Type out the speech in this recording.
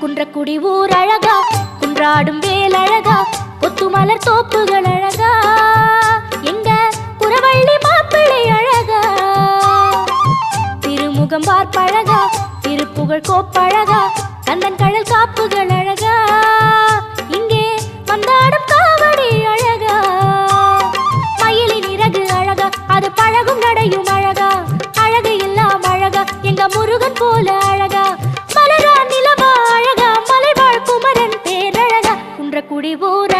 குன்றக்குடி ஊர் அழகா, குன்றாடும் வேல் அழகா, கொத்துமலர் தோப்புகள் அழகா, எங்க குறவள்ளி மாப்பிள்ளை அழகா, திருமுகம் பார்ப்பழகா, திருப்புகழ் கோப்பழகா, கந்தன் கடல் காப்புகள் அழகா, இங்கே வந்தாடும் காவடி அழகா, மயிலின் இறகு அழகா, அது பழகும் நடையும் அழகா, அழகு எல்லாம் அழகா, எங்க முருகன் போல அழகா, மலரா நிலவா அழகா, மலைவாழ் குமரன் பேரழகா, குன்றக்குடி ஊர்